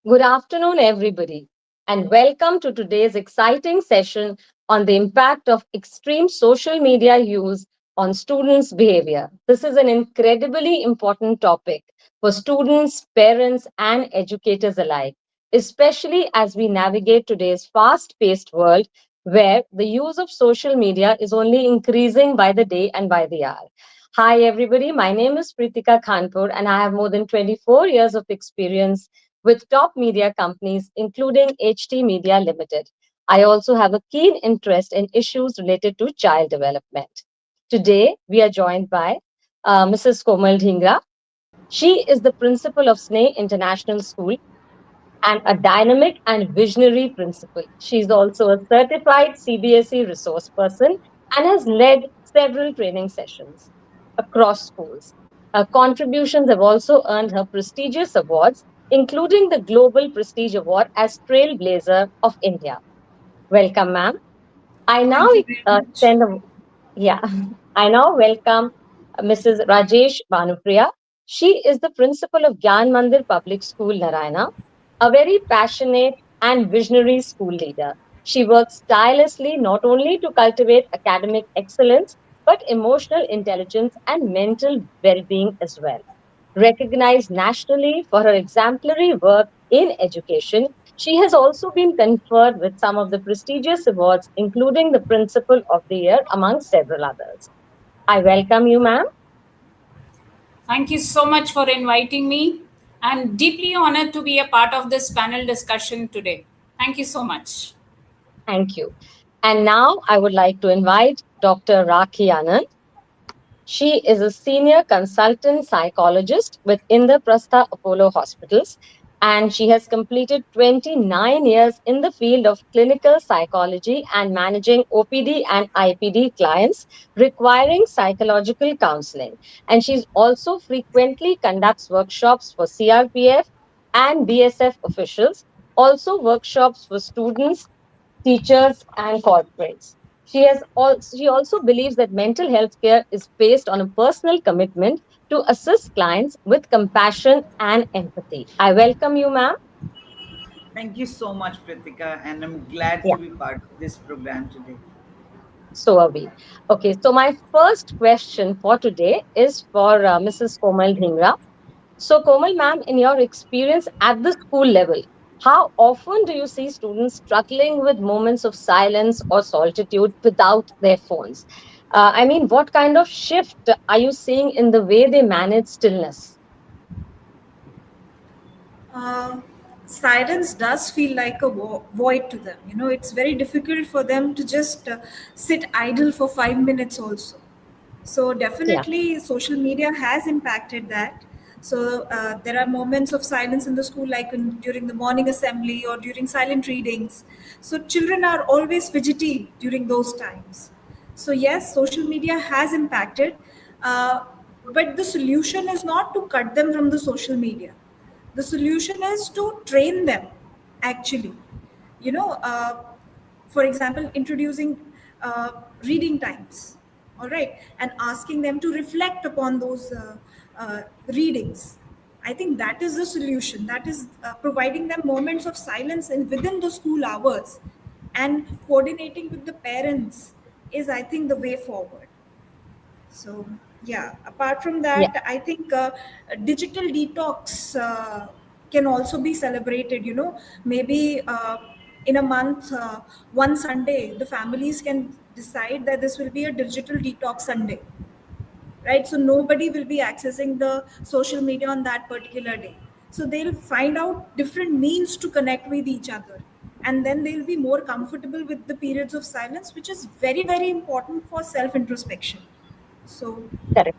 Good afternoon, everybody, and welcome to today's exciting session on the impact of extreme social media use on students' behavior. This is an incredibly important topic for students, parents, and educators alike, especially as we navigate today's fast paced world where the use of social media is only increasing by the day and by the hour. Hi, everybody. My name is Pritika Khanpur, and I have more than 24 years of experience with top media companies, including HT Media Limited. I also have a keen interest in issues related to child development. Today, we are joined by Mrs. Komal Dhingra. She is the principal of SNEH International School and a dynamic and visionary principal. She's also a certified CBSE resource person and has led several training sessions across schools. Her contributions have also earned her prestigious awards, including the Global Prestige Award as Trailblazer of India. Welcome, ma'am. I now Thank you very much. extend a yeah, I now welcome Mrs. Rajesh Banopreeya. She is the principal of Gyan Mandir Public School, Naraina, a very passionate and visionary school leader. She works tirelessly not only to cultivate academic excellence, but emotional intelligence and mental well being as well. Recognized nationally for her exemplary work in education, she has also been conferred with some of the prestigious awards, including the Principal of the Year, among several others. I welcome you, ma'am. Thank you so much for inviting me. I'm deeply honored to be a part of this panel discussion today. Thank you so much. Thank you. And now I would like to invite Dr. Rakhi Anand. She is a senior consultant psychologist with Indraprastha Apollo Hospitals, and she has completed 29 years in the field of clinical psychology and managing OPD and IPD clients requiring psychological counseling. And she also frequently conducts workshops for CRPF and BSF officials, also workshops for students, teachers, and corporates. She also believes that mental health care is based on a personal commitment to assist clients with compassion and empathy. I welcome you, ma'am. Thank you so much, Pritika, and I'm glad Yeah, to be part of this program today. so are we. Okay, so my first question for today is for Mrs. Komal Dhingra. So, Komal ma'am, in your experience at the school level, how often do you see students struggling with moments of silence or solitude without their phones? I mean, what kind of shift are you seeing in the way they manage stillness? uh, Silence does feel like a void to them. It's very difficult for them to just sit idle for 5 minutes also. So Yeah, definitely social media has impacted that. So there are moments of silence in the school, like during the morning assembly or during silent readings. So children are always fidgety during those times. So yes, social media has impacted, uh, but the solution is not to cut them from the social media. The solution is to train them, actually. you know uh, for example, introducing reading times, all right, and asking them to reflect upon those readings. I think that is the solution. That is providing them moments of silence within the school hours, and coordinating with the parents is, I think, the way forward. So yeah, apart from yeah, that, I think digital detox can also be celebrated. Maybe in a month, one Sunday, the families can decide that this will be a digital detox Sunday, right? So nobody will be accessing the social media on that particular day. So they'll find out different means to connect with each other, and then they'll be more comfortable with the periods of silence, which is very, very important for self introspection. So correct.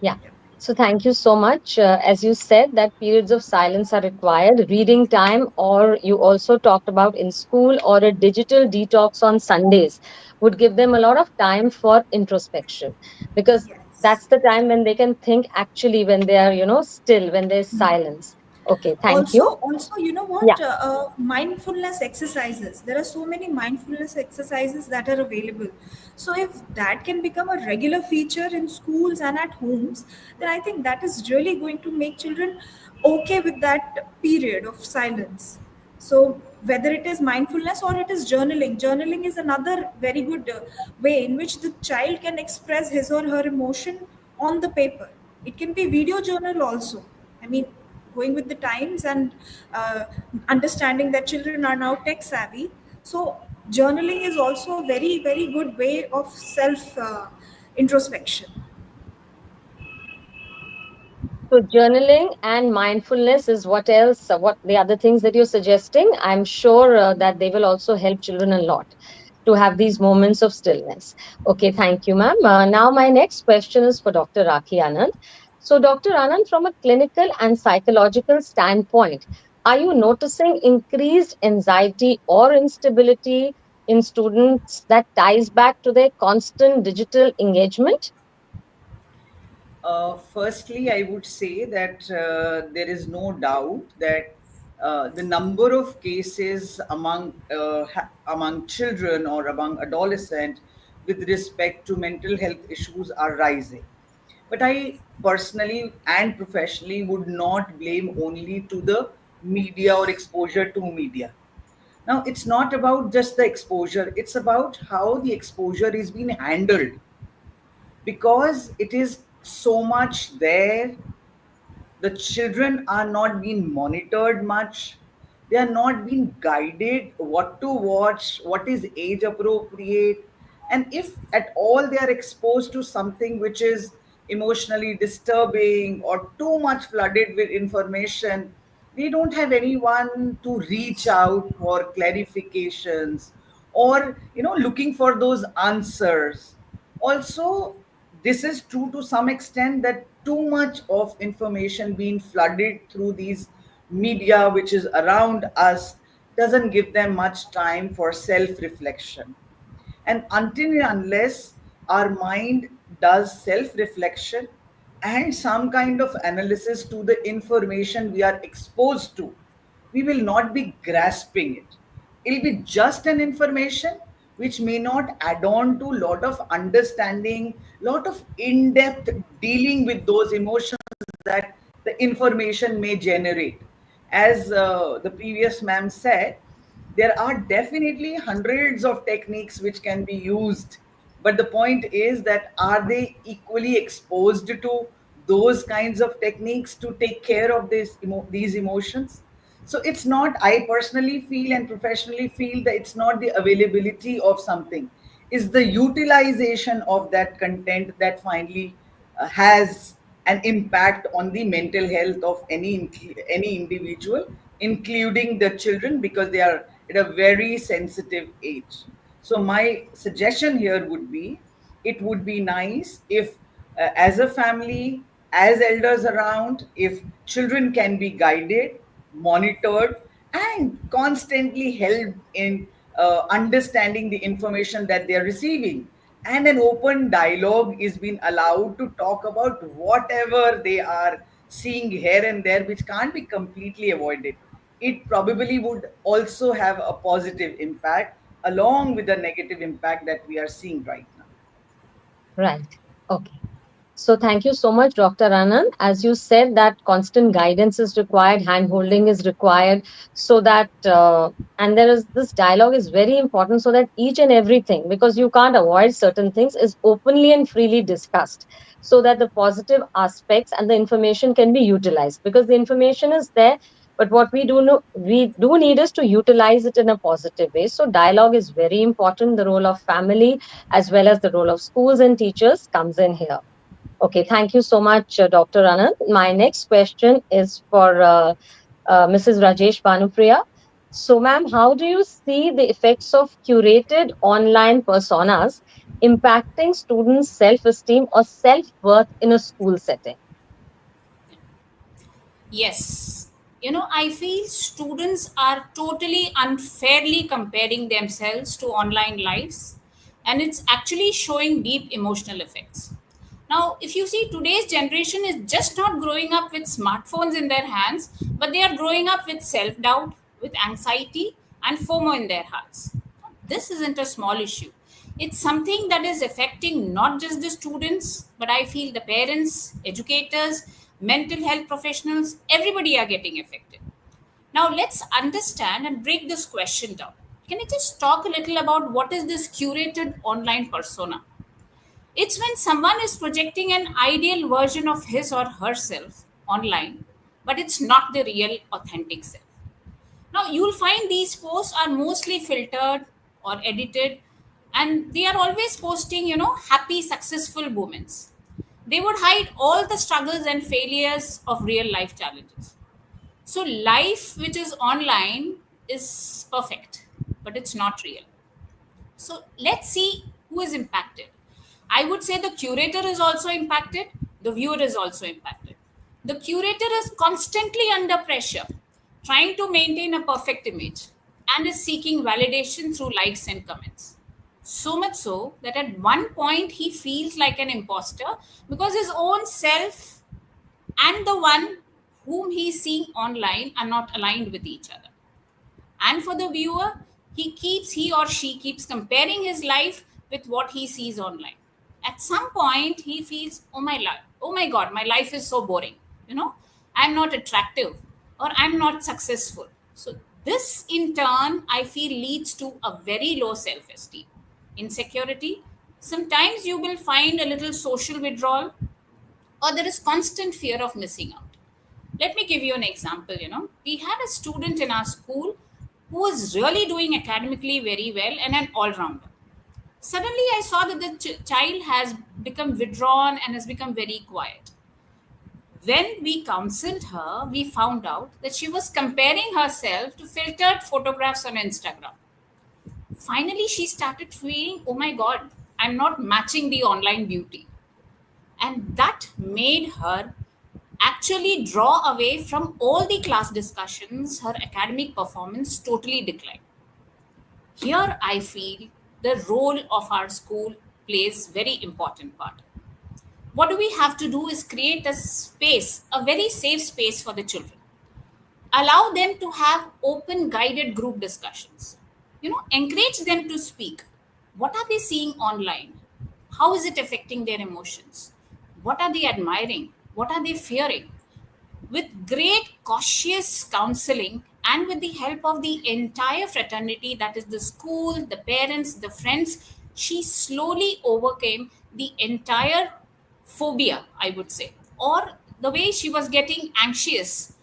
Yeah. yeah. So thank you so much. As you said, that periods of silence are required, reading time, or you also talked about in school or a digital detox on Sundays would give them a lot of time for introspection because Yes. that's the time when they can think actually when they are, still, when there's silence. Okay, thank also you. also you know Yeah. what, mindfulness exercises, there are so many mindfulness exercises that are available. So if that can become a regular feature in schools and at homes, then I think that is really going to make children okay with that period of silence. So whether it is mindfulness or it is journaling is another very good way in which the child can express his or her emotion on the paper. It can be video journal also. I mean, going with the times and uh, understanding that children are now tech savvy. So journaling is also a very very good way of self introspection. So journaling and mindfulness is what else? What the other things that you're suggesting? I'm sure that they will also help children a lot to have these moments of stillness. Okay, thank you, ma'am. Now, my next question is for Dr. Rakhi Anand. So, Dr. Anand, from a clinical and psychological standpoint, are you noticing increased anxiety or instability in students that ties back to their constant digital engagement? Firstly, I would say that there is no doubt that the number of cases among children or among adolescents with respect to mental health issues are rising. But I personally and professionally would not blame only to the media or exposure to media. Now, it's not about just the exposure; it's about how the exposure is being handled, because it is so much there. The children are not being monitored much, they are not being guided what to watch, what is age appropriate, and if at all they are exposed to something which is emotionally disturbing or too much flooded with information, they don't have anyone to reach out for clarifications or looking for those answers. Also, this is true to some extent, that too much of information being flooded through these media which is around us doesn't give them much time for self reflection. And until and unless our mind does self reflection and some kind of analysis to the information we are exposed to, we will not be grasping it. It'll be just an information which may not add on to a lot of understanding, lot of in-depth dealing with those emotions that the information may generate. As the previous ma'am said, there are definitely hundreds of techniques which can be used, but the point is that are they equally exposed to those kinds of techniques to take care of these emotions? So it's not, I personally feel and professionally feel, that it's not the availability of something, is the utilization of that content that finally has an impact on the mental health of any individual, including the children, because they are at a very sensitive age. So my suggestion here would be, it would be nice if as a family, as elders around, if children can be guided, monitored, and constantly helped in understanding the information that they are receiving, and an open dialogue is being allowed to talk about whatever they are seeing here and there, which can't be completely avoided, it probably would also have a positive impact along with the negative impact that we are seeing right now. Right. Okay. So thank you so much, Dr. Anand. As you said, that constant guidance is required, hand holding is required, so that and there is this dialogue is very important, so that each and everything, because you can't avoid certain things, is openly and freely discussed, so that the positive aspects and the information can be utilized. Because the information is there, but what we do know, we do need is to utilize it in a positive way. So dialogue is very important. The role of family as well as the role of schools and teachers comes in here. Okay, thank you so much, Dr. Anand. My next question is for Mrs. Rajesh Banopreeya. So, ma'am, how do you see the effects of curated online personas impacting students' self esteem or self worth in a school setting? Yes. I feel students are totally unfairly comparing themselves to online lives, and it's actually showing deep emotional effects. Now, if you see, today's generation is just not growing up with smartphones in their hands, but they are growing up with self doubt, with anxiety, and FOMO in their hearts. This isn't a small issue. It's something that is affecting not just the students, but I feel the parents, educators, mental health professionals, everybody are getting affected. Now, let's understand and break this question down. Can I just talk a little about what is this curated online persona? It's when someone is projecting an ideal version of his or herself online, but it's not the real authentic self. Now, you'll find these posts are mostly filtered or edited, and they are always posting, happy, successful moments. They would hide all the struggles and failures of real life challenges. So, life which is online is perfect, but it's not real. So let's see who is impacted. I would say the curator is also impacted, the viewer is also impacted. The curator is constantly under pressure, trying to maintain a perfect image and is seeking validation through likes and comments. So much so that at one point he feels like an imposter because his own self and the one whom he is seeing online are not aligned with each other. And for the viewer, he or she keeps comparing his life with what he sees online. At some point he feels, oh my god, my life is so boring, you know I'm not attractive, or I'm not successful. So this in turn, I feel, leads to a very low self-esteem, insecurity. Sometimes you will find a little social withdrawal, or there is constant fear of missing out. Let me give you an example. We had a student in our school who was really doing academically very well and an all rounder. Suddenly, I saw that the child has become withdrawn and has become very quiet. When we counseled her, we found out that she was comparing herself to filtered photographs on Instagram. Finally, she started feeling, oh my God, I'm not matching the online beauty. And that made her actually draw away from all the class discussions. Her academic performance totally declined. Here I feel the role of our school plays very important part. What do we have to do is create a space, a very safe space for the children. Allow them to have open guided group discussions. Encourage them to speak. What are they seeing online? How is it affecting their emotions? What are they admiring? What are they fearing? With great cautious counseling and with the help of the entire fraternity, that is the school, the parents, the friends, she slowly overcame the entire phobia, I would say, or the way she was getting anxious.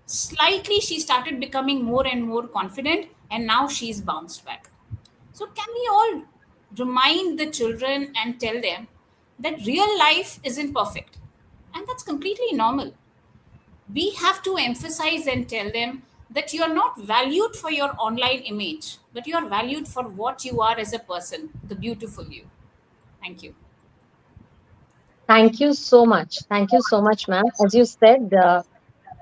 Slightly, she started becoming more and more confident, and now she's bounced back. So, can we all remind the children and tell them that real life isn't perfect? And that's completely normal. We have to emphasize and tell them that you are not valued for your online image, but you are valued for what you are as a person, the beautiful you. Thank you. Thank you so much. Thank you so much, ma'am. As you said,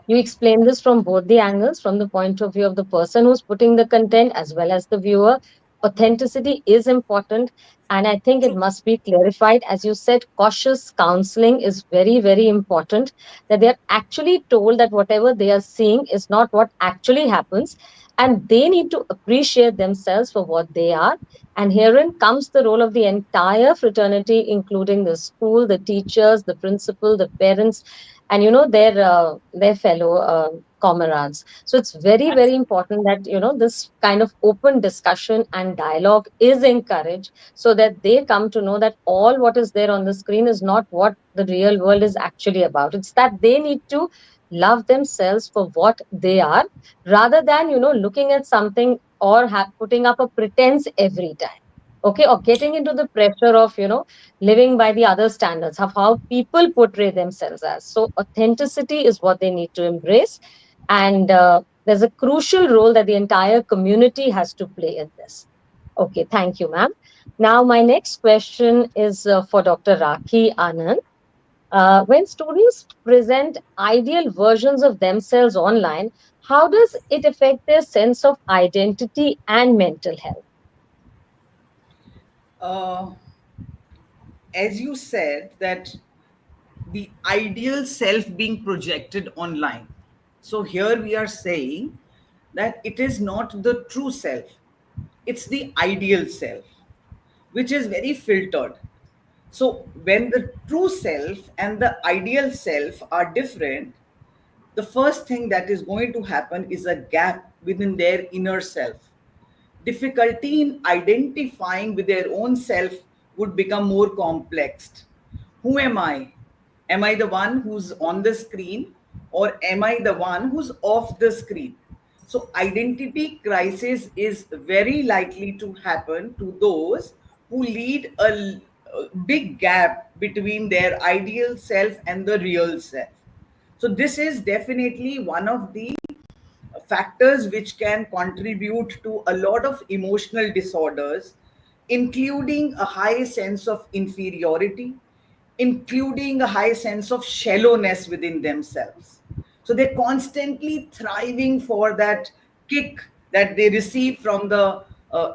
you explain this from both the angles, from the point of view of the person who's putting the content as well as the viewer. Authenticity is important, and I think it True. must be clarified. As you said, cautious counseling is very, very important. That they are actually told that whatever they are seeing is not what actually happens, and they need to appreciate themselves for what they are. And herein comes the role of the entire fraternity, including the school, the teachers, the principal, the parents, and their fellow comrades. So it's very, very important that this kind of open discussion and dialogue is encouraged, so that they come to know that all what is there on the screen is not what the real world is actually about. It's that they need to love themselves for what they are, rather than looking at something or putting up a pretense every time. Okay, or getting into the pressure of living by the other standards of how people portray themselves as. So authenticity is what they need to embrace, and there's a crucial role that the entire community has to play in this. Okay, thank you, ma'am. Now my next question is for Dr. Rakhi, Anand. When students present ideal versions of themselves online, how does it affect their sense of identity and mental health? uh, as you said that the ideal self being projected online. So here we are saying that it is not the true self, it's the ideal self, which is very filtered. So when the true self and the ideal self are different, the first thing that is going to happen is a gap within their inner self. Difficulty in identifying with their own self would become more complex. Who am I? Am I the one who's on the screen, or am I the one who's off the screen? So, identity crisis is very likely to happen to those who lead a big gap between their ideal self and the real self. So, this is definitely one of the factors which can contribute to a lot of emotional disorders, including a high sense of inferiority, including a high sense of shallowness within themselves. So they're constantly thriving for that kick that they receive from the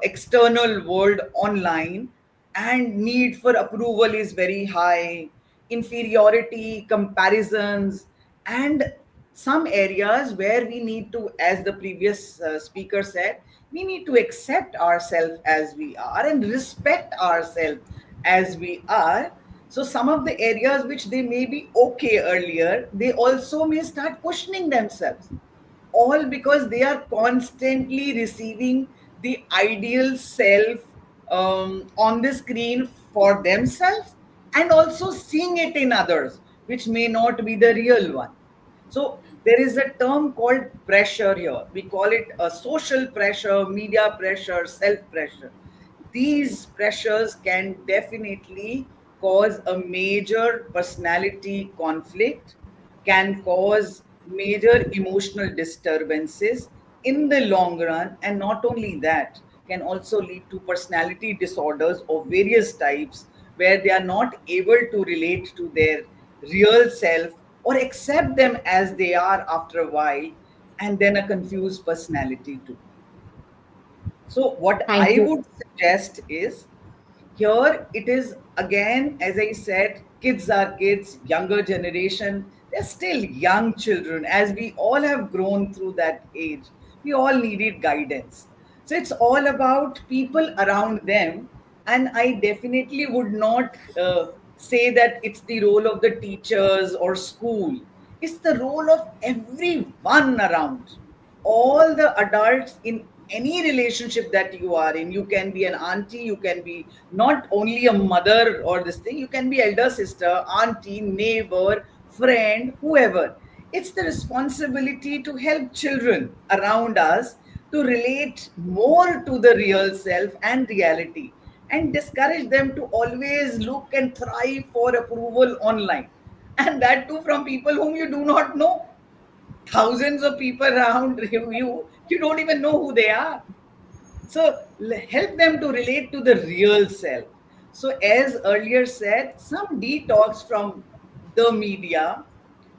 external world online, and need for approval is very high, inferiority, comparisons, and some areas where we need to, as the previous speaker said, we need to accept ourselves as we are and respect ourselves as we are. So some of the areas which they may be okay earlier, they also may start questioning themselves, all because they are constantly receiving the ideal self on the screen for themselves, and also seeing it in others, which may not be the real one. So there is a term called pressure here. We call it a social pressure, media pressure, self pressure. These pressures can definitely cause a major personality conflict, can cause major emotional disturbances in the long run, and not only that, can also lead to personality disorders of various types, where they are not able to relate to their real self or accept them as they are after a while, and then a confused personality too. So, what Thank I you. would suggest is, here it is again, as I said, kids are kids, younger generation, they're still young children, as we all have grown through that age. We all needed guidance. So, it's all about people around them. And I definitely would not say that it's the role of the teachers or school, it's the role of everyone around, all the adults in any relationship that you are in. You can be an auntie, you can be not only a mother or this thing, you can be elder sister, auntie, neighbor, friend, whoever. It's the responsibility to help children around us to relate more to the real self and reality, and discourage them to always look and thrive for approval online, and that too from people whom you do not know. Thousands of people around you don't even know who they are. So help them to relate to the real self. So as earlier said, some detox from the media,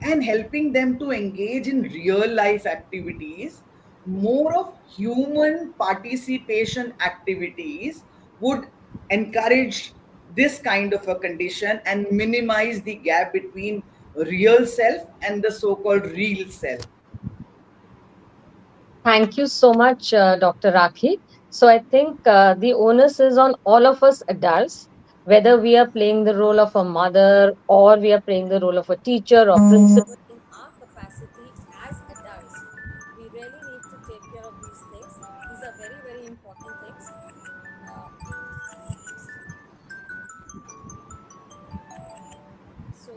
and helping them to engage in real life activities, more of human participation activities would encourage this kind of a condition and minimize the gap between real self and the so-called real self. Thank you so much, Dr. Rakhi. So I think the onus is on all of us adults, whether we are playing the role of a mother or we are playing the role of a teacher or principal. In our capacity as adults, we really need to take care of these things. These are very, very important things. So,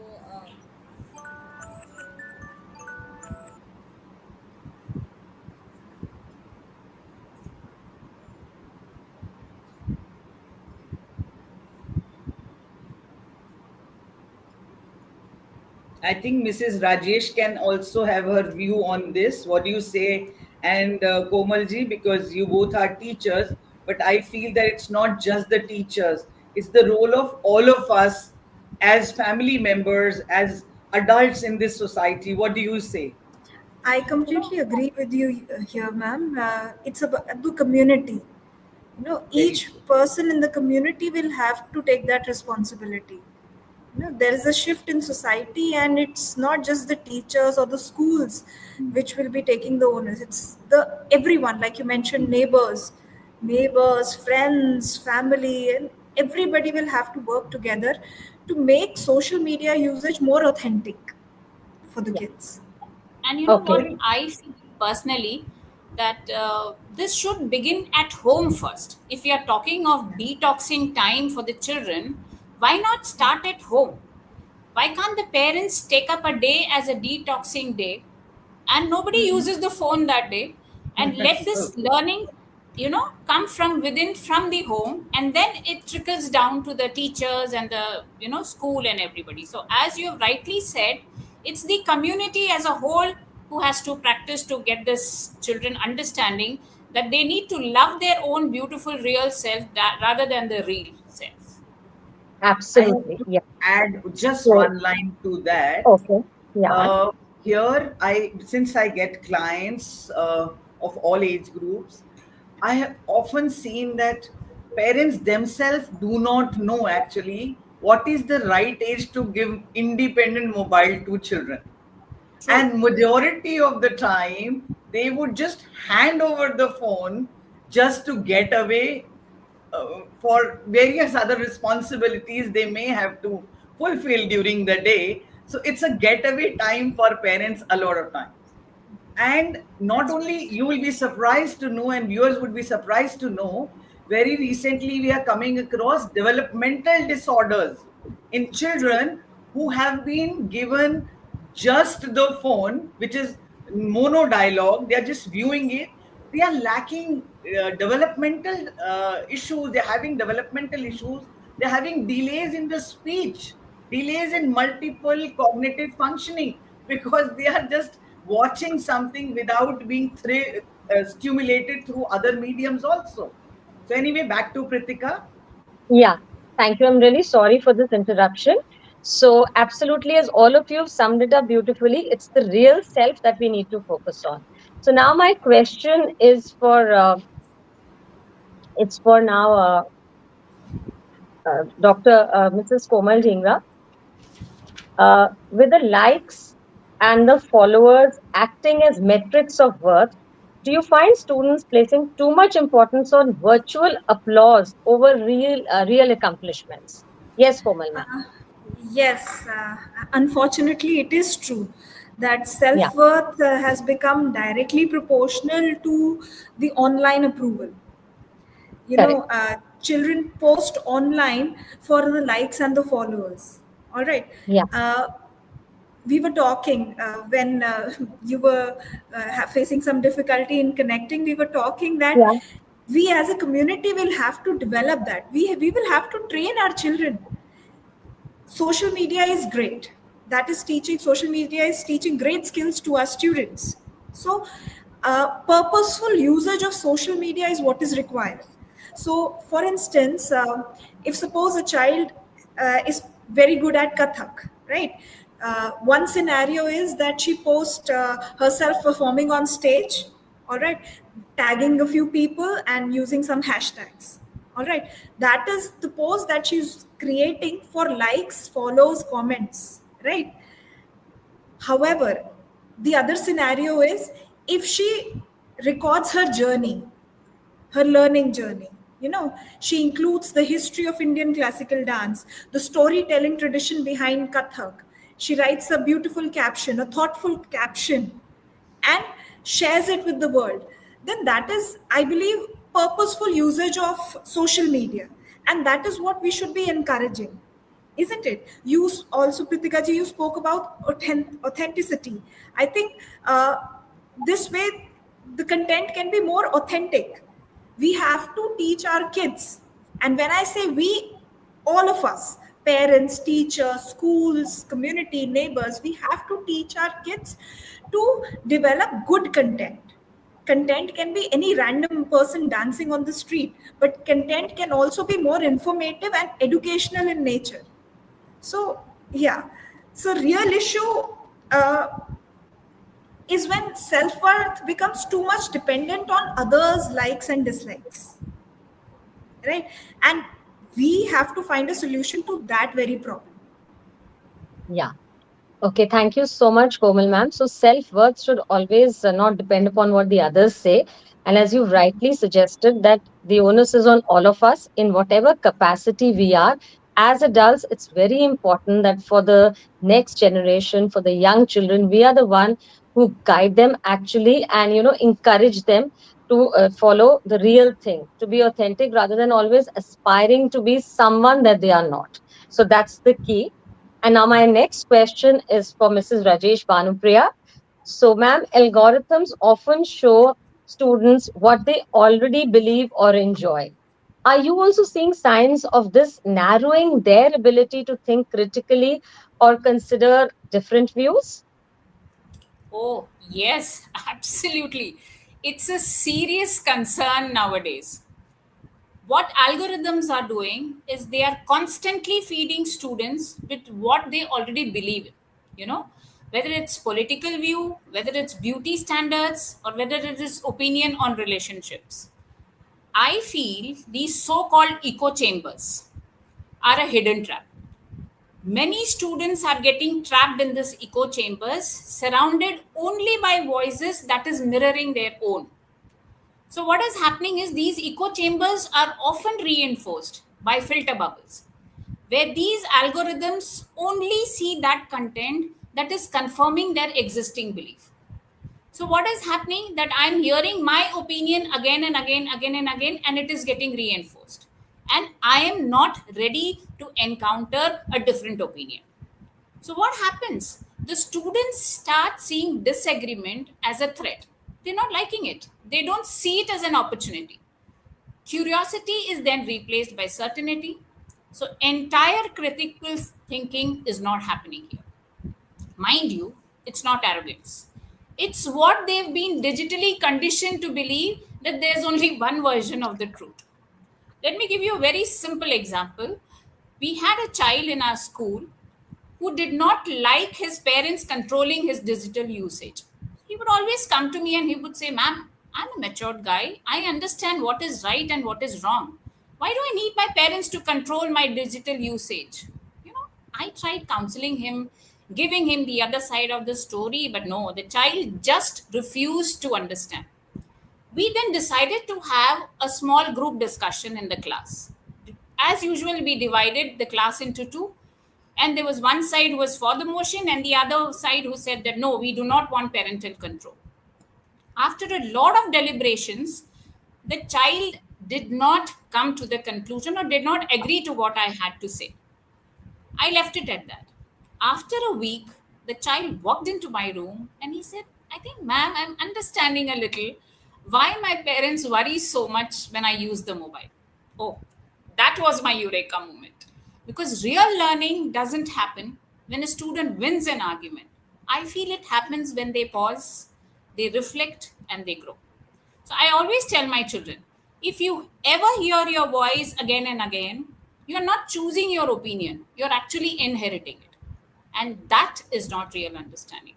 I think Mrs. Rajesh can also have her view on this. What do you say? And Komalji, because you both are teachers, but I feel that it's not just the teachers, it's the role of all of us as family members, as adults in this society. What do you say? I completely agree with you here, ma'am. It's about the community. Very Each true. person in the community will have to take that responsibility. There is a shift in society, and it's not just the teachers or the schools which will be taking the onus. It's the everyone, like you mentioned, neighbors, friends, family, and everybody will have to work together to make social media usage more authentic for the Yeah. kids. And you know Okay. what? I feel personally that this should begin at home first. If we are talking of detoxing time for the children, why not start at home? Why can't the parents take up a day as a detoxing day and nobody uses the phone that day, and let That's so this true. learning come from within, from the home, and then it trickles down to the teachers and the school and everybody. So as you have rightly said, it's the community as a whole who has to practice to get this children understanding that they need to love their own beautiful real self, that rather than the real self. I have Absolutely. to Yeah. add just So, one line to that. okay. Yeah. Uh, Here, since I get clients of all age groups, I have often seen that parents themselves do not know actually what is the right age to give independent mobile to children. True. And majority of the time, they would just hand over the phone just to get away for various other responsibilities they may have to fulfill during the day. So it's a getaway time for parents a lot of times. And not That's only right. you will be surprised to know, and viewers would be surprised to know, very recently we are coming across developmental disorders in True. children who have been given just the phone, which is mono dialogue. They are just viewing it. They are lacking developmental issues. They're having developmental issues. They're having delays in the speech, delays in multiple cognitive functioning, because they are just watching something without being stimulated through other mediums also. So anyway, back to Pritika. Yeah. Thank you. I'm really sorry for this interruption. So, absolutely, as all of you have summed it up beautifully, it's the real self that we need to focus on. So, now my question is for it's for now Dr. Mrs. Komal Dhingra. With the likes and the followers acting as metrics of worth, do you find students placing too much importance on virtual applause over real accomplishments? Yes, Komal ma'am. Yes, unfortunately, it is true that Yeah, self worth has become directly proportional to the online approval. correct. Children post online for the likes and the followers. All right. Yeah, Uh, we were talking when you were facing some difficulty in connecting. We were talking that yeah, we as a community will have to develop that. We will have to train our children. Social media is great. That is teaching, social media is teaching great skills to our students. So purposeful usage of social media is what is required. So for instance, if suppose a child is very good at Kathak, right? One scenario is that she posts herself performing on stage, all right, tagging a few people and using some hashtags, all right. That is the post that she's creating for likes, follows, comments, right? However, the other scenario is if she records her journey, her learning journey. She includes the history of Indian classical dance, the storytelling tradition behind Kathak. She writes a beautiful caption, a thoughtful caption, and shares it with the world. Then that is, I believe, purposeful usage of social media. And that is what we should be encouraging, isn't it? Also, Pritikaji, you spoke about authenticity. I think this way the content can be more authentic. We have to teach our kids. And when I say we, all of us, parents, teachers, schools, community, neighbors, we have to teach our kids to develop good content. Content can be any random person dancing on the street, but content can also be more informative and educational in nature. So, yeah. So, real issue uh, is when self worth becomes too much dependent on others' likes and dislikes, right? And we have to find a solution to that very problem. Yeah. Okay, thank you so much, Komal ma'am. So, self worth should always not depend upon what the others say. And as you rightly suggested, that the onus is on all of us in whatever capacity we are. As adults, it's very important that for the next generation, for the young children, we are the one who guide them actually and, encourage them to follow the real thing, to be authentic rather than always aspiring to be someone that they are not. So, that's the key. And now my next question is for Mrs. Rajesh Banopreeya. So, ma'am, algorithms often show students what they already believe or enjoy. Are you also seeing signs of this narrowing their ability to think critically or consider different views? Oh, yes, absolutely. It's a serious concern nowadays. What algorithms are doing is they are constantly feeding students with what they already believe in, you know, whether it's political view, whether it's beauty standards, or whether it is opinion on relationships. I feel these so-called echo chambers are a hidden trap. Many students are getting trapped in this echo chambers, surrounded only by voices that is mirroring their own. So, what is happening is these echo chambers are often reinforced by filter bubbles, where these algorithms only see that content that is confirming their existing belief. So, what is happening that I'm hearing my opinion again and again, again and again, and it is getting reinforced. And I am not ready to encounter a different opinion. So, what happens? The students start seeing disagreement as a threat. They're not liking it, they don't see it as an opportunity. Curiosity is then replaced by certainty. So, entire critical thinking is not happening here. Mind you, it's not arrogance. It's what they've been digitally conditioned to believe, that there's only one version of the truth. Let me give you a very simple example. We had a child in our school who did not like his parents controlling his digital usage. He would always come to me and he would say, "Ma'am, I'm a matured guy. I understand what is right and what is wrong. Why do I need my parents to control my digital usage?" You know, I tried counseling him, giving him the other side of the story, but no, the child just refused to understand. We then decided to have a small group discussion in the class. As usual, we divided the class into two, and there was one side was for the motion and the other side who said that no, we do not want parental control. After a lot of deliberations, the child did not come to the conclusion or did not agree to what I had to say. I left it at that. After a week, the child walked into my room and he said, "I think, ma'am, I'm understanding a little why my parents worry so much when I use the mobile." Oh, that was my eureka moment. Because real learning doesn't happen when a student wins an argument. I feel it happens when they pause, they reflect, and they grow. So I always tell my children, if you ever hear your voice again and again, you're not choosing your opinion, you're actually inheriting it. And that is not real understanding.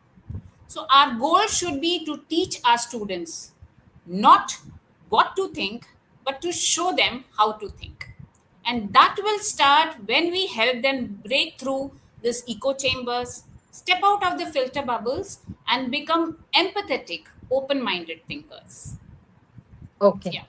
So our goal should be to teach our students not what to think, but to show them how to think. And that will start when we help them break through these echo chambers, step out of the filter bubbles, and become empathetic, open minded thinkers. Okay. Yeah.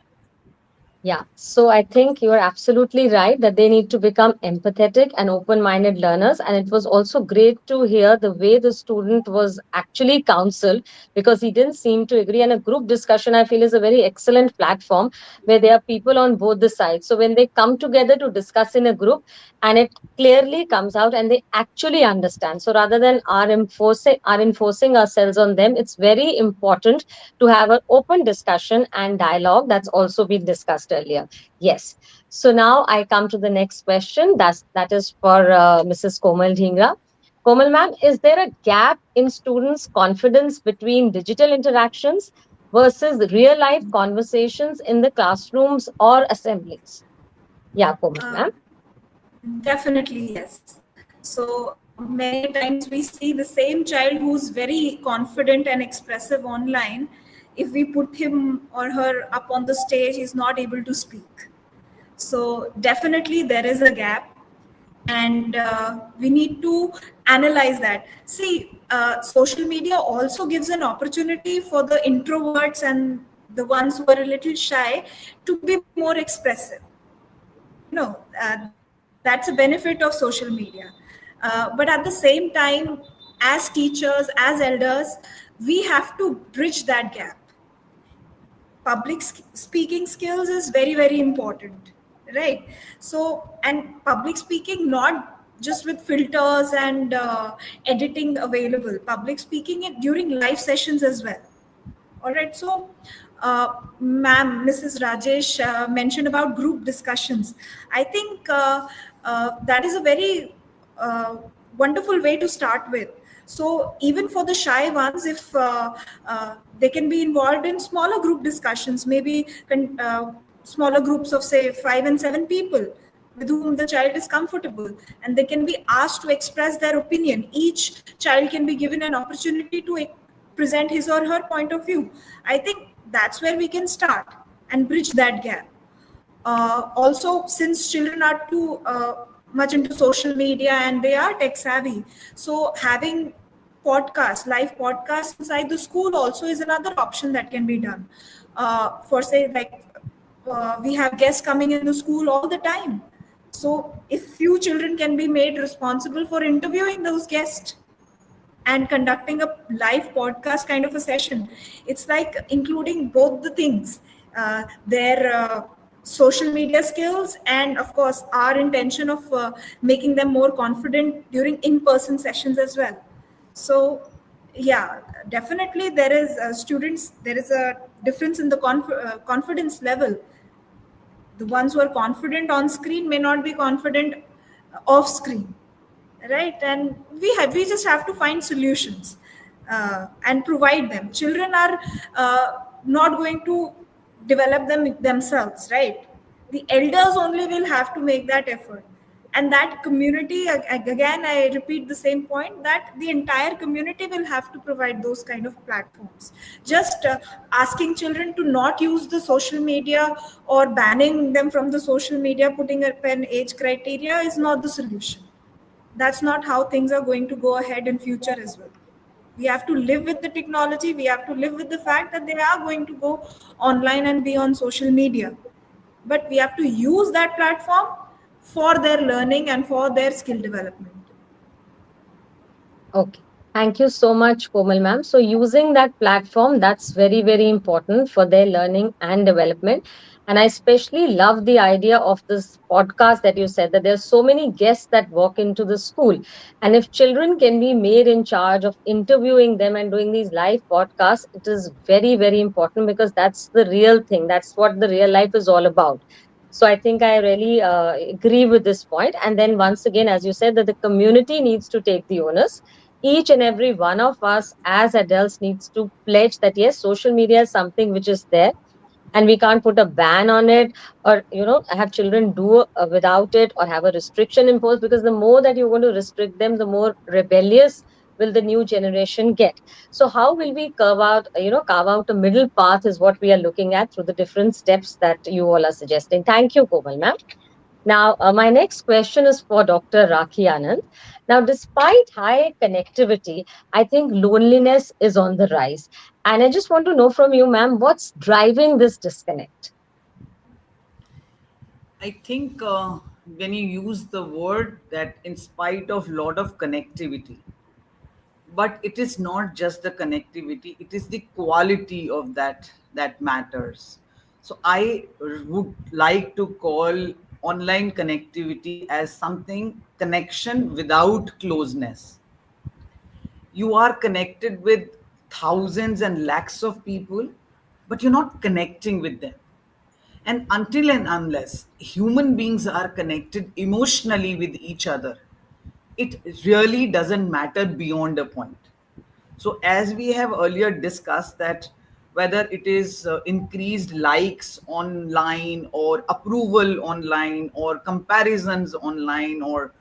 Yeah, so I think you are absolutely right that they need to become empathetic and open minded learners. And it was also great to hear the way the student was actually counseled because he didn't seem to agree. And a group discussion, I feel, is a very excellent platform where there are people on both the sides. So when they come together to discuss in a group and it clearly comes out and they actually understand. So rather than our enforcing ourselves on them, it's very important to have an open discussion and dialogue that's also been discussed earlier. Yes. So now I come to the next question. That is for Mrs. Komal Dhingra. Komal ma'am, is there a gap in students' confidence between digital interactions versus real life conversations in the classrooms or assemblies? Yeah, Komal Uh, ma'am. Definitely, yes. So many times we see the same child who's very confident and expressive online. If we put him or her up on the stage, he's not able to speak. So definitely there is a gap. and we need to analyze that. See, social media also gives an opportunity for the introverts and the ones who are a little shy to be more expressive. That's a benefit of social media. But at the same time, as teachers, as elders, we have to bridge that gap. Speaking skills is very, very important, right? So, and public speaking, not just with filters and editing available, public speaking during live sessions as well. All right. So, Mrs. Rajesh mentioned about group discussions. I think that is a very uh, wonderful way to start with. So, even for the shy ones, if they can be involved in smaller group discussions, maybe smaller groups of, say, 5 and 7 people with whom the child is comfortable, and they can be asked to express their opinion. Each child can be given an opportunity to present his or her point of view. I think that's where we can start and bridge that gap. Also, since children are too much into social media and they are tech savvy, so having live podcasts inside the school also is another option that can be done. For, say, like, we have guests coming in the school all the time. So if few children can be made responsible for interviewing those guests and conducting a live podcast kind of a session, it's like including both the things, their social media skills, and of course our intention of making them more confident during in-person sessions as well. So yeah, definitely there is students, there is a difference in the confidence level. The ones who are confident on screen may not be confident off screen, right? And we just have to find solutions and provide them. Children are not going to develop them themselves, right? The elders only will have to make that effort, and that community, again I repeat the same point, that the entire community will have to provide those kind of platforms. Just asking children to not use the social media or banning them from the social media, putting up an age criteria, is not the solution. That's not how things are going to go ahead in future as well. We have to live with the technology. We have to live with the fact that they are going to go online and be on social media, but we have to use that platform for their learning and for their skill development. Okay. Thank you so much, Komal ma'am. So, using that platform, that's very, very important for their learning and development. And I especially love the idea of this podcast that you said, that there's so many guests that walk into the school. And if children can be made in charge of interviewing them and doing these live podcasts, it is very, very important, because that's the real thing. That's what the real life is all about. So I think I really agree with this point. And then once again, as you said, that the community needs to take the onus. Each and every one of us as adults needs to pledge that yes, social media is something which is there, and we can't put a ban on it, or have children do without it, or have a restriction imposed, because the more that you're going to restrict them, the more rebellious will the new generation get. So how will we carve out a middle path, is what we are looking at through the different steps that you all are suggesting. Thank you, Komal ma'am. Now, my next question is for Dr. Rakhi Anand. Now, despite high connectivity, I think loneliness is on the rise. And I just want to know from you, ma'am, what's driving this disconnect? I think when you use the word that in spite of lot of connectivity, but it is not just the connectivity, it is the quality of that matters. So I would like to call online connectivity as something connection without closeness. You are connected with thousands and lakhs of people, but you're not connecting with them. And until and unless human beings are connected emotionally with each other, it really doesn't matter beyond a point. So, as we have earlier discussed, that whether it is increased likes online, or approval online, or comparisons online, or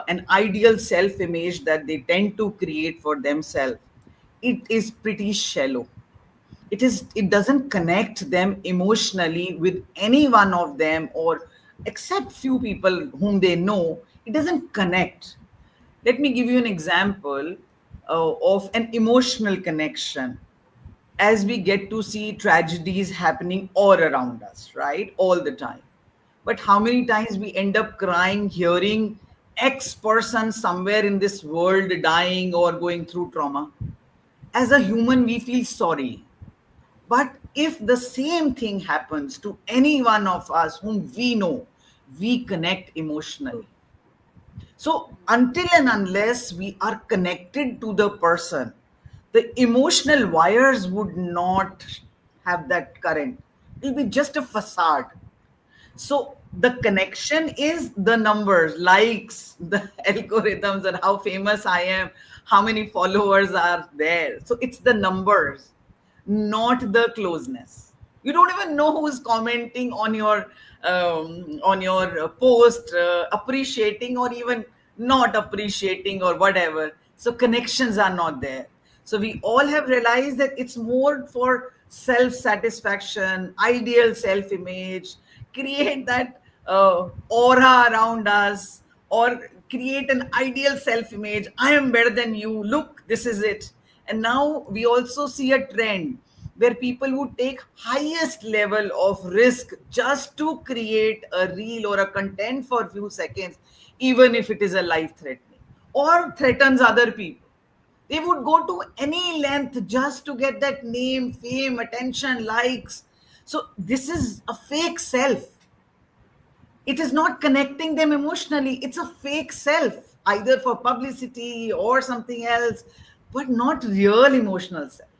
an ideal self image that they tend to create for themselves, it is pretty shallow. It doesn't connect them emotionally with any one of them, or except few people whom they know. It doesn't connect. Let me give you an example of an emotional connection. As we get to see tragedies happening all around us, right? All the time. But how many times we end up crying hearing X person somewhere in this world dying or going through trauma? As a human, we feel sorry. But if the same thing happens to any one of us whom we know, we connect emotionally. So, until and unless we are connected to the person, the emotional wires would not have that current. It will be just a facade. So the connection is the numbers, likes, the algorithms, and how famous I am, how many followers are there. So it's the numbers, not the closeness. You don't even know who's commenting on your post, appreciating or even not appreciating or whatever. So connections are not there. So we all have realized that it's more for self satisfaction, ideal self image, create that aura around us, or create an ideal self image. I am better than you. Look, this is it. And now we also see a trend where people would take highest level of risk just to create a reel or a content for a few seconds, even if it is a life threatening or threatens other people. They would go to any length just to get that name, fame, attention, likes. So this is a fake self. It is not connecting them emotionally. It's a fake self, either for publicity or something else, but not real emotional self.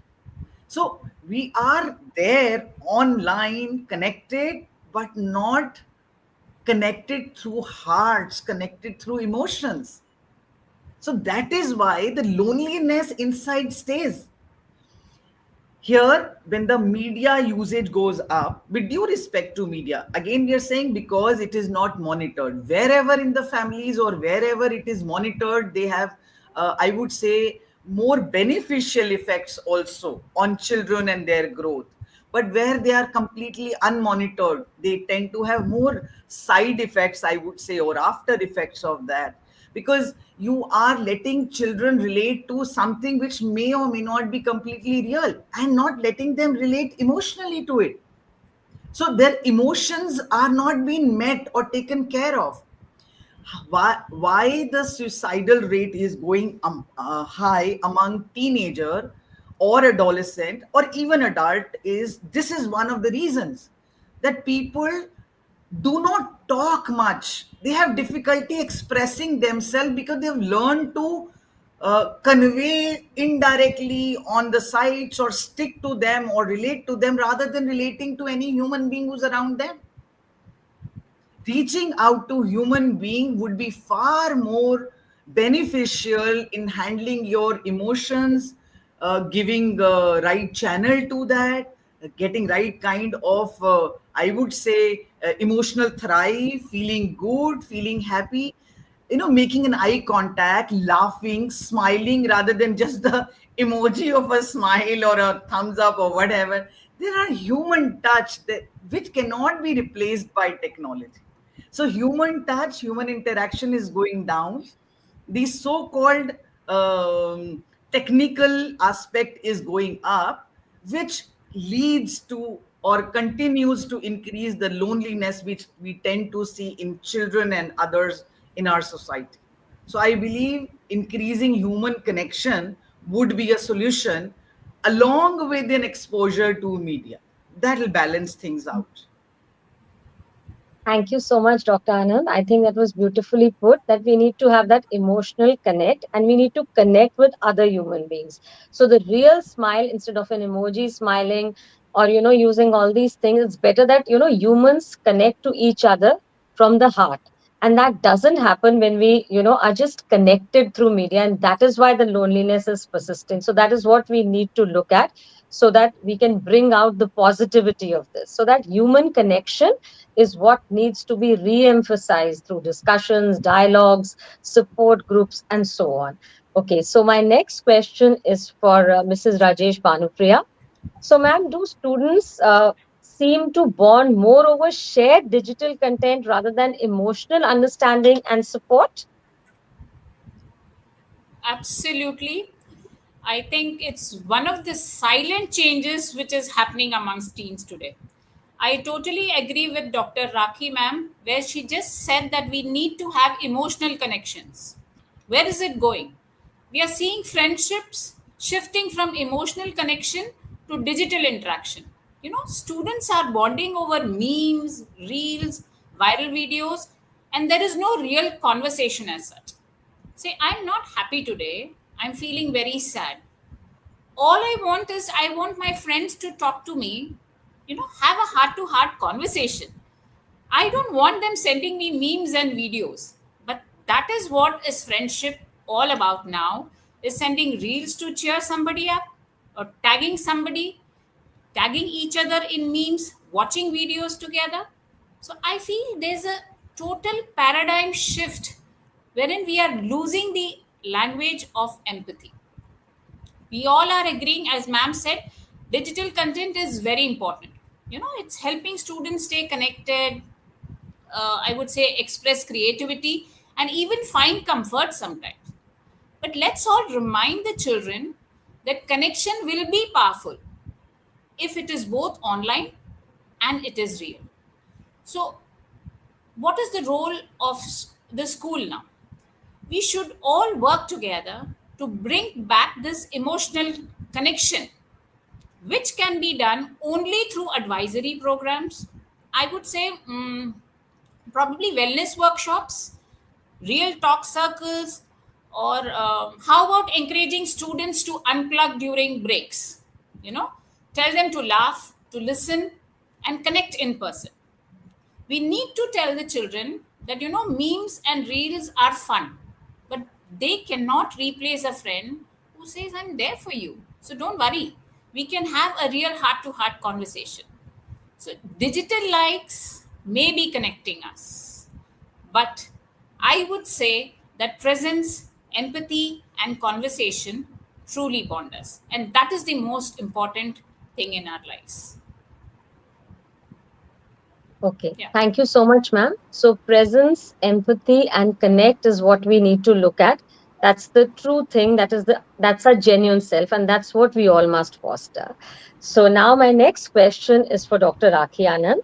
So we are there online, connected, but not connected through hearts, connected through emotions. So that is why the loneliness inside stays. Here, when the media usage goes up, with due respect to media, again we are saying because it is not monitored. Wherever in the families or wherever it is monitored, they have, I would say, more beneficial effects also on children and their growth. But where they are completely unmonitored, they tend to have more side effects, I would say, or after effects of that, because you are letting children relate to something which may or may not be completely real and not letting them relate emotionally to it. So their emotions are not being met or taken care of. Why the suicidal rate is going high among teenager or adolescent or even adult is this is one of the reasons that people do not talk much. They have difficulty expressing themselves because they've learned to convey indirectly on the sites or stick to them or relate to them rather than relating to any human being who's around them. Reaching out to human being would be far more beneficial in handling your emotions, giving right channel to that, getting right kind of I would say emotional thrive, feeling good, feeling happy, making an eye contact, laughing, smiling rather than just the emoji of a smile or a thumbs up or whatever. There are human touch that which cannot be replaced by technology. So human touch, human interaction is going down. The so-called technical aspect is going up, which leads to or continues to increase the loneliness which we tend to see in children and others in our society. So I believe increasing human connection would be a solution along with an exposure to media. That will balance things out. Thank you so much, Dr. Anand. I think that was beautifully put that we need to have that emotional connect and we need to connect with other human beings. So the real smile instead of an emoji smiling or, using all these things, it's better that, humans connect to each other from the heart. And that doesn't happen when we, are just connected through media. And that is why the loneliness is persisting. So that is what we need to look at so that we can bring out the positivity of this. So that human connection is what needs to be re-emphasized through discussions, dialogues, support groups, and so on. Okay, so my next question is for Mrs. Rajesh Banopreeya. So, ma'am, do students seem to bond more over shared digital content rather than emotional understanding and support? Absolutely. I think it's one of the silent changes which is happening amongst teens today. I totally agree with Dr. Rakhi ma'am, where she just said that we need to have emotional connections. Where is it going? We are seeing friendships shifting from emotional connection to digital interaction. You know, students are bonding over memes, reels, viral videos, and there is no real conversation as such. Say, I'm not happy today. I'm feeling very sad. All I want is I want my friends to talk to me, have a heart to heart conversation. I don't want them sending me memes and videos. But that is what is friendship all about now, is sending reels to cheer somebody up or tagging somebody, tagging each other in memes, watching videos together. So I feel there's a total paradigm shift wherein we are losing the language of empathy. We all are agreeing, as ma'am said, digital content is very important. It's helping students stay connected, I would say express creativity and even find comfort sometimes. But let's all remind the children that connection will be powerful if it is both online and it is real. So what is the role of the school now? We should all work together to bring back this emotional connection, which can be done only through advisory programs. I would say probably wellness workshops, real talk circles, or how about encouraging students to unplug during breaks? You know, tell them to laugh, to listen, and connect in person. We need to tell the children that memes and reels are fun, but they cannot replace a friend who says I'm there for you, so don't worry, we can have a real heart to heart conversation. So digital likes may be connecting us, but I would say that presence, empathy, and conversation truly bond us, and that is the most important thing in our lives. Okay, Yeah. thank you so much, ma'am. So, presence, empathy, and connect is what we need to look at. That's the true thing. That's our genuine self, and that's what we all must foster. So, now my next question is for Dr. Rakhi Anand.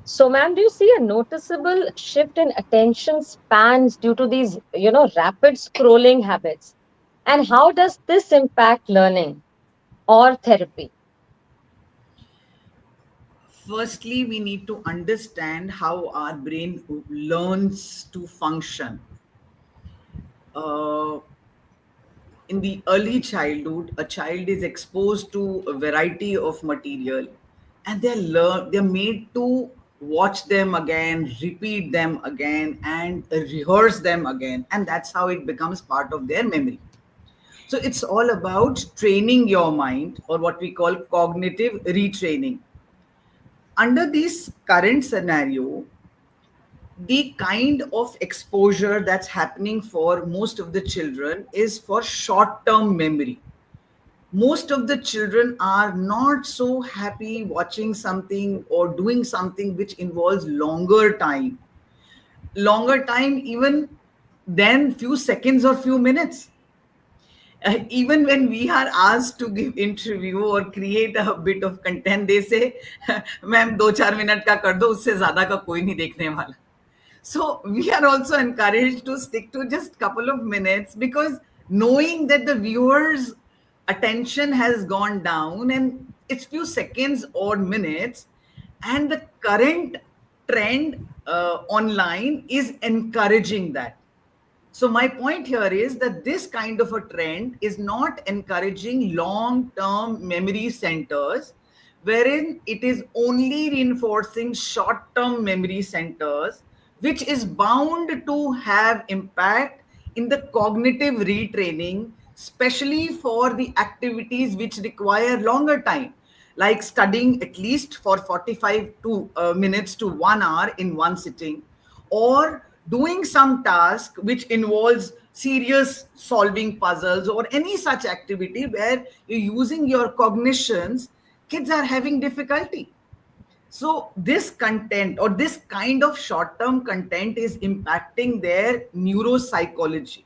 So, ma'am, do you see a noticeable shift in attention spans due to these, rapid scrolling habits? And how does this impact learning or therapy? Firstly, we need to understand how our brain learns to function. Uh, in the early childhood, a child is exposed to a variety of material, and they're made to watch them again, repeat them again, and rehearse them again, and that's how it becomes part of their memory. So it's all about training your mind, or what we call cognitive retraining. Under this current scenario, the kind of exposure that's happening for most of the children is for short term memory. Most of the children are not so happy watching something or doing something which involves longer time, even than few seconds or few minutes. Even when we are asked to give interview or create a bit of content, they say ma'am 2-4 minute का कर दो, उससे ज्यादा का कोई नहीं देखने वाला. So we are also encouraged to stick to just couple of minutes, because knowing that the viewers attention has gone down and it's few seconds or minutes, and the current trend online is encouraging that. So my point here is that this kind of a trend is not encouraging long-term memory centers, wherein it is only reinforcing short-term memory centers, which is bound to have impact in the cognitive retraining, especially for the activities which require longer time, like studying at least for 45 minutes to 1 hour in one sitting, or doing some task which involves serious solving puzzles or any such activity where you're using your cognitions. Kids are having difficulty. So this content or this kind of short term content is impacting their neuropsychology.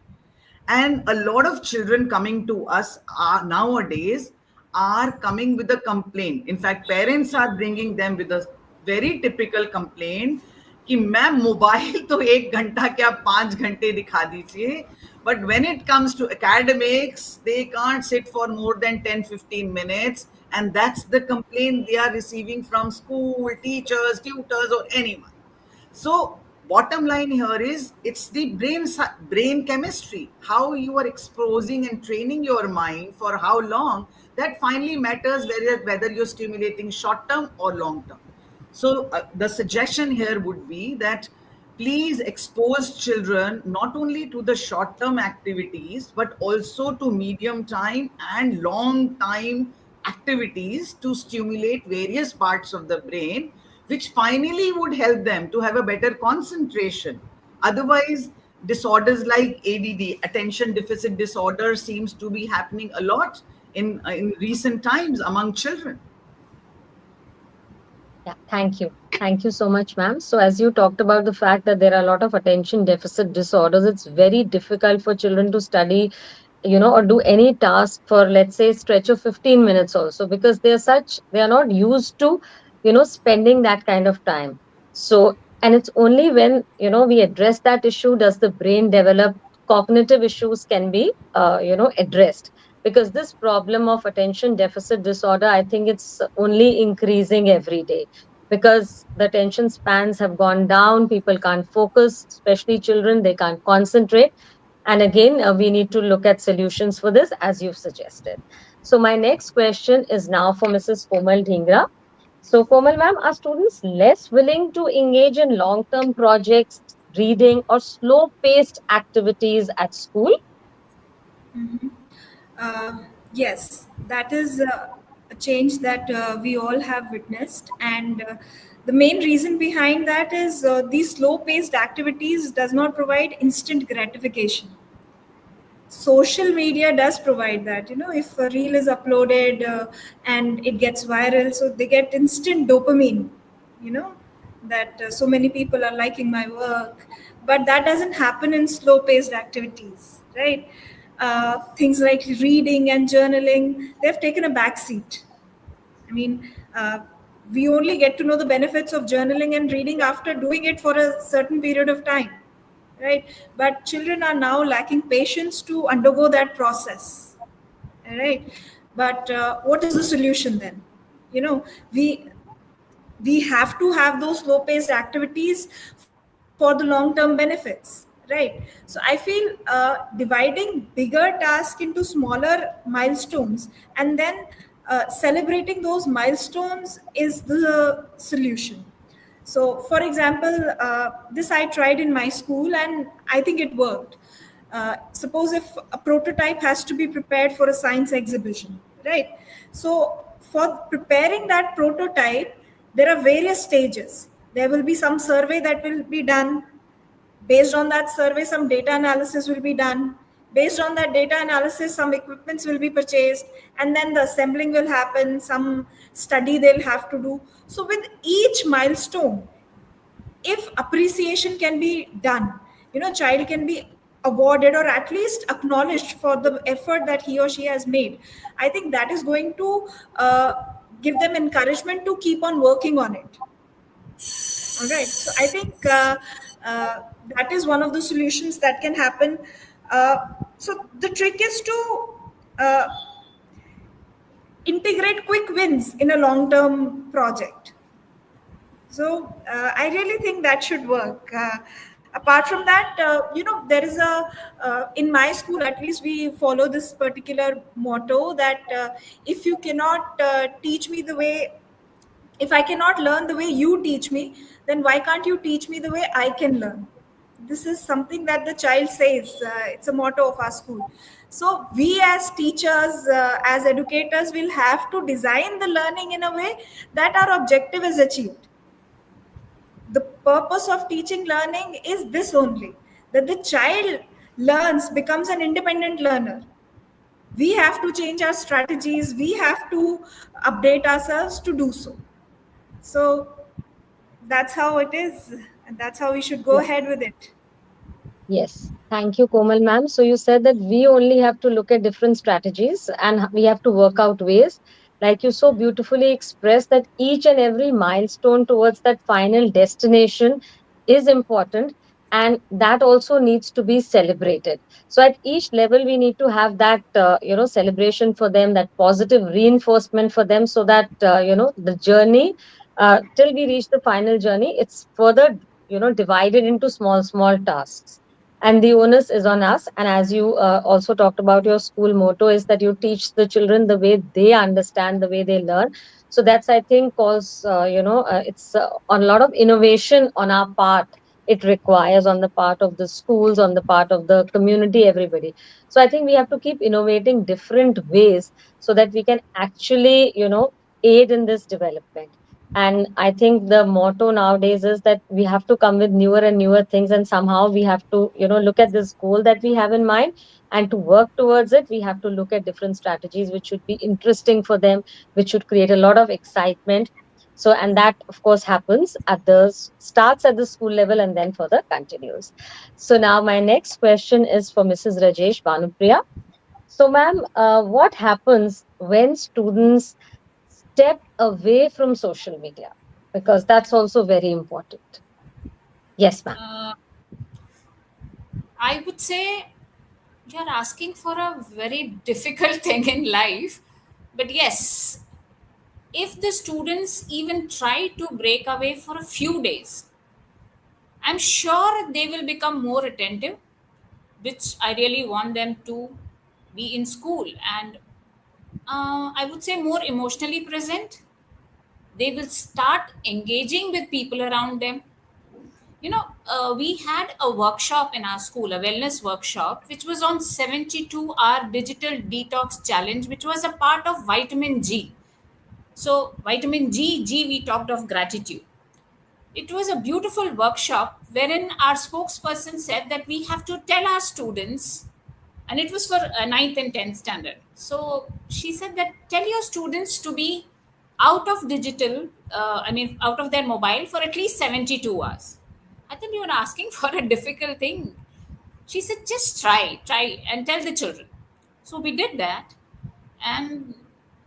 And a lot of children coming to us are nowadays are coming with a complaint. In fact, parents are bringing them with a very typical complaint कि ma'am mobile तो 1 घंटा क्या 5 घंटे दिखा दीजिए, but when it comes to academics they can't sit for more than 10-15 minutes, and that's the complaint they are receiving from school teachers, tutors, or anyone. So bottom line here is it's the brain chemistry, how you are exposing and training your mind for how long, that finally matters whether you're stimulating short term or long term. So the suggestion here would be that please expose children not only to the short term activities but also to medium time and long time activities to stimulate various parts of the brain, which finally would help them to have a better concentration. Otherwise, disorders like ADD, attention deficit disorder, seems to be happening a lot in recent times among children. Yeah, thank you. Thank you so much, ma'am. So, as you talked about the fact that there are a lot of attention deficit disorders, it's very difficult for children to study, or do any task for, let's say, stretch of 15 minutes also, because they are not used to, spending that kind of time. So, and it's only when, we address that issue does the brain develop cognitive issues can be, addressed. Because this problem of attention deficit disorder, I think it's only increasing every day because the attention spans have gone down. People can't focus, especially children, they can't concentrate. And again, we need to look at solutions for this, as you've suggested. So, my next question is now for Mrs. Komal Dhingra. So, Komal ma'am, are students less willing to engage in long term projects, reading, or slow paced activities at school? Uh, yes, that is a change that we all have witnessed, and the main reason behind that is these slow-paced activities does not provide instant gratification. Social media does provide that. If a reel is uploaded and it gets viral, so they get instant dopamine. You know that so many people are liking my work, but that doesn't happen in slow-paced activities, right? Things like reading and journaling, they've taken a back seat. I mean, we only get to know the benefits of journaling and reading after doing it for a certain period of time, right? But children are now lacking patience to undergo that process, right? But what is the solution then? You know, we have to have those slow paced activities for the long term benefits, right? So I feel dividing bigger tasks into smaller milestones and then celebrating those milestones is the solution. So for example, this I tried in my school and I think it worked. Suppose if a prototype has to be prepared for a science exhibition, right? So for preparing that prototype, there are various stages. There will be some survey that will be done. Based on that survey, some data analysis will be done. Based on that data analysis, some equipments will be purchased, and then the assembling will happen, some study they'll have to do. So with each milestone, if appreciation can be done, child can be awarded or at least acknowledged for the effort that he or she has made. I think that is going to give them encouragement to keep on working on it. All right. So I think that is one of the solutions that can happen. Uh, so the trick is to uh, integrate quick wins in a long-term project. So I really think that should work. Apart from that, there is in my school, at least we follow this particular motto that if you cannot teach me the way, if I cannot learn the way you teach me, then why can't you teach me the way I can learn? This is something that the child says. It's a motto of our school. So we as teachers, as educators, will have to design the learning in a way that our objective is achieved. The purpose of teaching learning is this only, that the child learns, becomes an independent learner. We have to change our strategies, we have to update ourselves to do so. So that's how it is, and that's how we should go Yeah. ahead with it. Yes, thank you, Komal ma'am. So you said that we only have to look at different strategies and we have to work out ways. Like you so beautifully expressed that each and every milestone towards that final destination is important, and that also needs to be celebrated. So at each level, we need to have that celebration for them, that positive reinforcement for them, so that the journey till we reach the final journey, it's further divided into small tasks, and the onus is on us. And as you also talked about, your school motto is that you teach the children the way they understand, the way they learn. So that's, I think, cause it's on a lot of innovation on our part. It requires on the part of the schools, on the part of the community, everybody. So I think we have to keep innovating different ways so that we can actually aid in this development. And I think the motto nowadays is that we have to come with newer and newer things, and somehow we have to look at this goal that we have in mind, and to work towards it we have to look at different strategies which should be interesting for them, which should create a lot of excitement. So, and that of course happens at the starts at the school level and then further continues. So now my next question is for Mrs. Rajesh Banopreeya. So, ma'am, what happens when students step away from social media? Because that's also very important. Yes, ma'am. Uh, I would say you're asking for a very difficult thing in life. But yes, if the students even try to break away for a few days, I'm sure they will become more attentive, which I really want them to be in school. And I would say more emotionally present. They will start engaging with people around them. We had a workshop in our school, a wellness workshop, which was on 72-hour digital detox challenge, which was a part of vitamin G. So, vitamin G, we talked of gratitude. It was a beautiful workshop wherein our spokesperson said that we have to tell our students, and it was for ninth and 10th standard. So she said that tell your students to be out of digital, out of their mobile for at least 72 hours. I thought you were asking for a difficult thing. She said, just try and tell the children. So we did that. And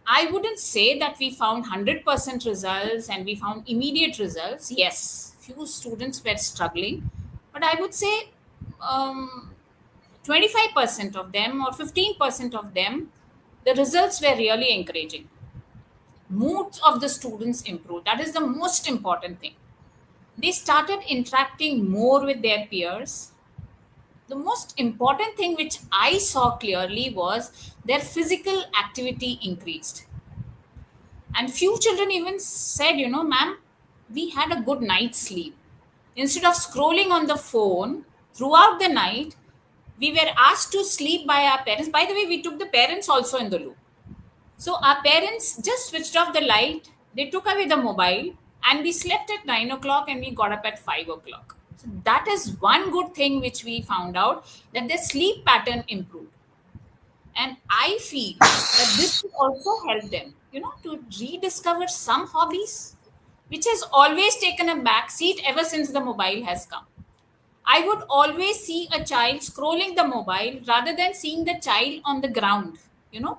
I wouldn't say that we found 100% results and we found immediate results. Yes, few students were struggling. But I would say 25% of them or 15% of them, the results were really encouraging. Moods of the students improved. That is the most important thing. They started interacting more with their peers. The most important thing which I saw clearly was their physical activity increased. And few children even said, ma'am, we had a good night's sleep. Instead of scrolling on the phone throughout the night, we were asked to sleep by our parents. By the way, we took the parents also in the loop. So our parents just switched off the light, they took away the mobile, and we slept at 9 o'clock and we got up at 5 o'clock. So that is one good thing which we found out, that the sleep pattern improved. And I feel that this will also help them, to rediscover some hobbies, which has always taken a back seat ever since the mobile has come. I would always see a child scrolling the mobile rather than seeing the child on the ground,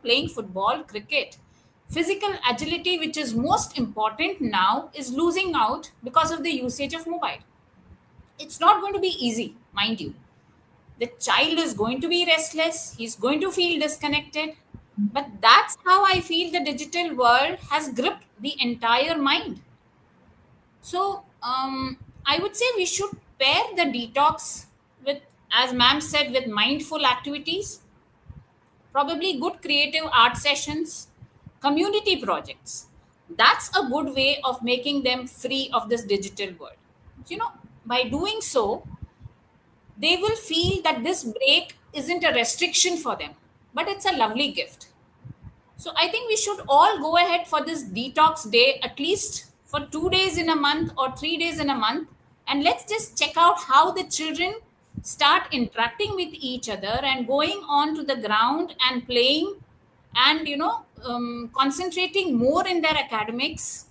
playing football, cricket. Physical agility, which is most important now, is losing out because of the usage of mobile. It's not going to be easy, mind you. The child is going to be restless, he's going to feel disconnected. But that's how I feel the digital world has gripped the entire mind. So I would say we should pair the detox with, as ma'am said, with mindful activities, probably good creative art sessions, community projects. That's a good way of making them free of this digital world. By doing so, they will feel that this break isn't a restriction for them, but it's a lovely gift. So I think we should all go ahead for this detox day, at least for 2 days in a month or 3 days in a month. And let's just check out how the children start interacting with each other and going on to the ground and playing and, concentrating more in their academics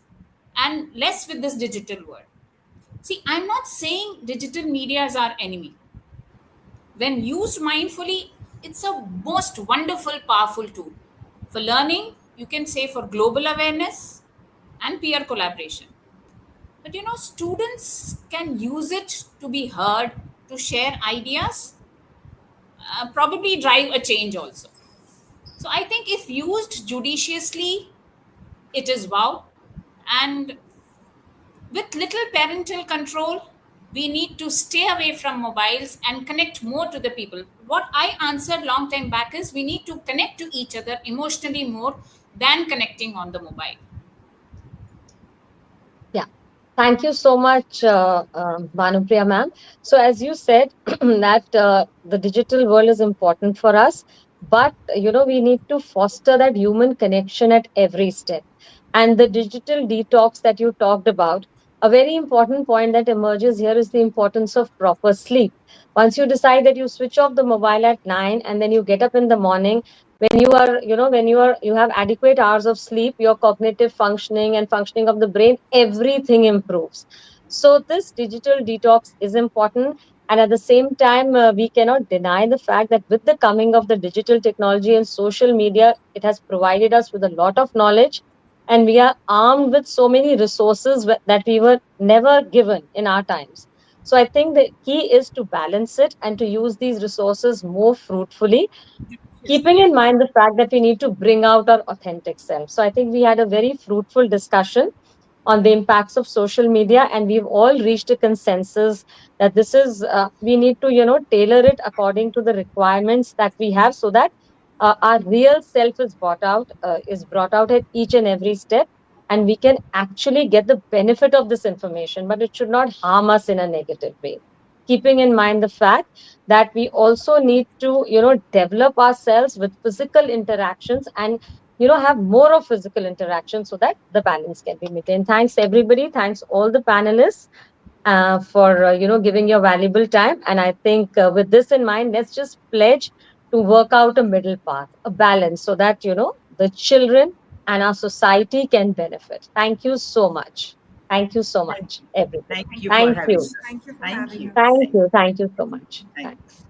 and less with this digital world. See, I'm not saying digital media is our enemy. When used mindfully, it's a most wonderful, powerful tool. For learning, you can say for global awareness and peer collaboration. But students can use it to be heard, to share ideas, probably drive a change also. So I think if used judiciously, it is wow. And with little parental control, we need to stay away from mobiles and connect more to the people. What I answered long time back is we need to connect to each other emotionally more than connecting on the mobile. Yeah. Thank you so much, Banopreeya ma'am. So, as you said, that the digital world is important for us, but we need to foster that human connection at every step. And the digital detox that you talked about, a very important point that emerges here is the importance of proper sleep. Once you decide that you switch off the mobile at 9 and then you get up in the morning, when you have adequate hours of sleep, your cognitive functioning and functioning of the brain, everything improves. So this digital detox is important. And at the same time, we cannot deny the fact that with the coming of the digital technology and social media, it has provided us with a lot of knowledge, and we are armed with so many resources that we were never given in our times. So I think the key is to balance it and to use these resources more fruitfully, keeping Yeah. in mind the fact that we need to bring out our authentic self. So I think we had a very fruitful discussion on the impacts of social media, and we've all reached a consensus that this is we need to tailor it according to the requirements that we have, so that our real self is brought out at each and every step, and we can actually get the benefit of this information, but it should not harm us in a negative way, keeping in mind the fact that we also need to develop ourselves with physical interactions, and have more of physical interaction, so that the balance can be maintained. Thanks everybody, thanks all the panelists for giving your valuable time. And I think with this in mind, let's just pledge to work out a middle path, a balance, so that the children and our society can benefit. Thank you so much. Thank you so Thank much, you. everybody. Thank Thank you you. for Thank having you. us. Thank you for Thank having you. us. Thank you. Thank you so much. Thank you. Thanks.